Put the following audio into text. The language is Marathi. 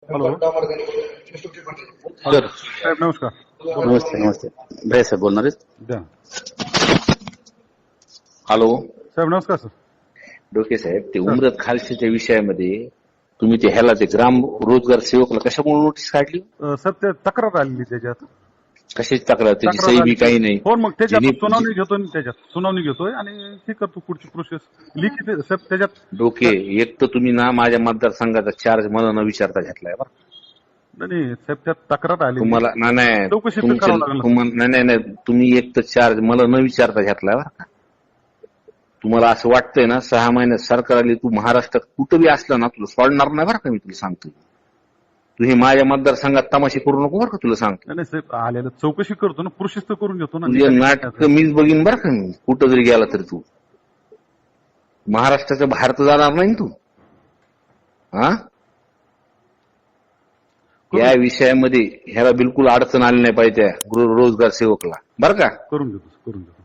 हॅलो सर साहेब नमस्कार. नमस्ते नमस्ते भैया साहेब बोलणार आहेत. द्या हॅलो साहेब नमस्कार सर. डोके साहेब, ते उमरत खालशीच्या विषयामध्ये तुम्ही ते ह्याला ते ग्राम रोजगार सेवकला कशामुळे नोटीस काढली? साहेब ते तक्रार आलेली त्याच्यात. कशाची तक्रार? त्याची तक्रार सही बी आली काही नाही. हो, मग त्याच्यात ज्यांनी- सुनावणी घेतोय, त्याच्यात सुनावणी घेतोय आणि हे करतो पुढची प्रोसेस लिखित साहेब त्याच्यात. डोके, एक तर तुम्ही ना माझ्या मतदारसंघाचा चार्ज मला न विचारता घेतलाय बरं. नाही साहेब त्यात तक्रार आलेली, तुम्हाला नाही चौकशी तर तुमच्या करावं लागलं. नाही तुम्ही एक तर चार्ज मला न विचारता घेतलाय बरं का. तुम्हाला असं वाटतंय ना 6 महिन्यात सरकार आली, तू महाराष्ट्रात कुठं बी असलं ना तुला सोडणार नाही बरं का. मी तुला सांगतो, तू हे माझ्या मतदारसंघात तमाशे करू नको बरं का. तुला सांगतो, नाही साहेब आलेलं चौकशी करतो ना, प्रोसेस तर करून घेतो ना. तुझे नाटक मीच बघीन बरं का. मी कुठं जरी गेला तरी तू महाराष्ट्राच्या बाहेर तर जाणार नाही तू. हा, या विषयामध्ये ह्याला बिलकुल अडचण आली नाही पाहिजे रोजगार सेवकला बरं का. करून घेतो.